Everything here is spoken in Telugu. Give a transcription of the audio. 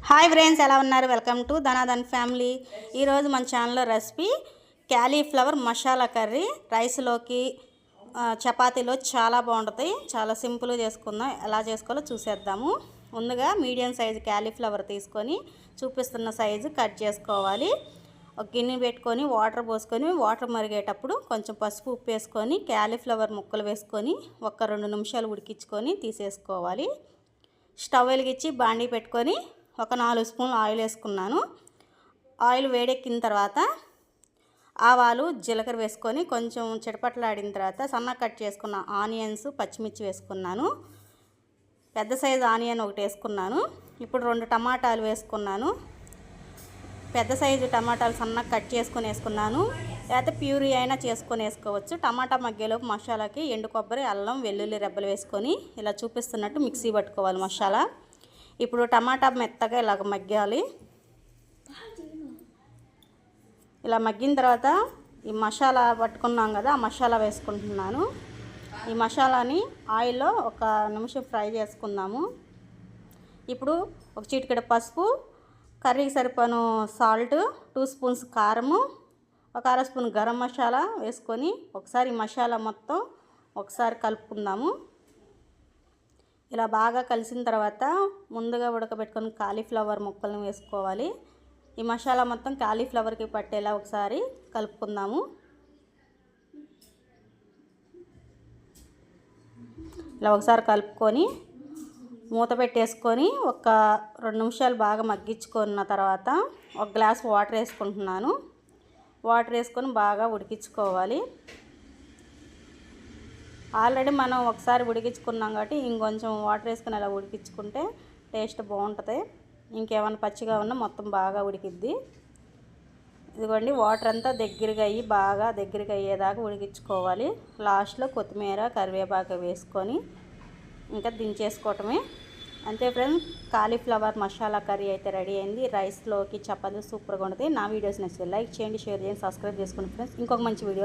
హాయ్ ఫ్రెండ్స్, ఎలా ఉన్నారు? Welcome to Dhanadhan family. ఈరోజు మన ఛానల్లో రెసిపీ క్యాలీఫ్లవర్ మసాలా కర్రీ. రైస్లోకి చపాతీలో చాలా బాగుంటుంది. చాలా సింపుల్గా చేసుకుందాం. ఎలా చేసుకోవాలో చూసేద్దాము. ముందుగా మీడియం సైజు క్యాలీఫ్లవర్ తీసుకొని చూపిస్తున్న సైజు కట్ చేసుకోవాలి. ఒక గిన్నె పెట్టుకొని వాటర్ పోసుకొని వాటర్ మరిగేటప్పుడు కొంచెం పసుపు ఉప్పు వేసుకొని క్యాలీఫ్లవర్ ముక్కలు వేసుకొని ఒక 2 నిమిషాలు ఉడికించుకొని తీసేసుకోవాలి. స్టవ్ వెలిగించి బాండీ పెట్టుకొని ఒక 4 స్పూన్లు ఆయిల్ వేసుకున్నాను. ఆయిల్ వేడెక్కిన తర్వాత ఆవాలు జీలకర్ర వేసుకొని కొంచెం చిటపట్లాడిన తర్వాత సన్నగా కట్ చేసుకున్న ఆనియన్స్ పచ్చిమిర్చి వేసుకున్నాను. పెద్ద సైజు ఆనియన్ ఒకటి వేసుకున్నాను. ఇప్పుడు 2 టమాటాలు వేసుకున్నాను. పెద్ద సైజు టమాటాలు సన్నగా కట్ చేసుకొని వేసుకున్నాను. లేకపోతే ప్యూరీ అయినా చేసుకొని వేసుకోవచ్చు. టమాటా మగ్గేలోపు మసాలాకి ఎండు కొబ్బరి, అల్లం, వెల్లుల్లి రెబ్బలు వేసుకొని ఇలా చూపిస్తున్నట్టు మిక్సీ పట్టుకోవాలి మసాలా. ఇప్పుడు టమాటా మెత్తగా ఇలాగ మగ్గాలి. ఇలా మగ్గిన తర్వాత ఈ మసాలా పట్టుకున్నాం కదా, ఆ మసాలా వేసుకుంటున్నాను. ఈ మసాలాని ఆయిల్లో ఒక నిమిషం ఫ్రై చేసుకుందాము. ఇప్పుడు ఒక చిటికెడు పసుపు, కర్రీకి సరిపోను సాల్ట్, 2 స్పూన్స్ కారము, ఒక 1/2 స్పూన్ గరం మసాలా వేసుకొని ఒకసారి ఈ మసాలా మొత్తం ఒకసారి కలుపుకుందాము. ఇలా బాగా కలిసిన తర్వాత ముందుగా ఉడకబెట్టుకొని కాలీఫ్లవర్ ముక్కలను వేసుకోవాలి. ఈ మసాలా మొత్తం కాలీఫ్లవర్కి పట్టేలా ఒకసారి కలుపుకుందాము. ఇలా ఒకసారి కలుపుకొని మూత పెట్టేసుకొని ఒక 2 నిమిషాలు బాగా మగ్గించుకున్న తర్వాత ఒక గ్లాస్ వాటర్ వేసుకుంటున్నాను. వాటర్ వేసుకొని బాగా ఉడికించుకోవాలి. ఆల్రెడీ మనం ఒకసారి ఉడికించుకున్నాం కాబట్టి ఇంకొంచెం వాటర్ వేసుకొని అలా ఉడికించుకుంటే టేస్ట్ బాగుంటుంది. ఇంకేమైనా పచ్చిగా ఉన్నా మొత్తం బాగా ఉడికిద్ది. ఇదిగోండి, వాటర్ అంతా దగ్గరగా అయ్యి బాగా దగ్గరగా అయ్యేదాకా ఉడికించుకోవాలి. లాస్ట్లో కొత్తిమీర, కరివేపాకు వేసుకొని ఇంకా దించేసుకోవటమే. అంతే ఫ్రెండ్స్, కాలీఫ్లవర్ మసాలా కర్రీ అయితే రెడీ అయింది. రైస్లోకి చపాతీ సూపర్గా ఉంటుంది. నా వీడియోస్ నచ్చితే లైక్ చేయండి, షేర్ చేయండి, సబ్స్క్రైబ్ చేసుకోండి ఫ్రెండ్స్. ఇంకొక మంచి వీడియో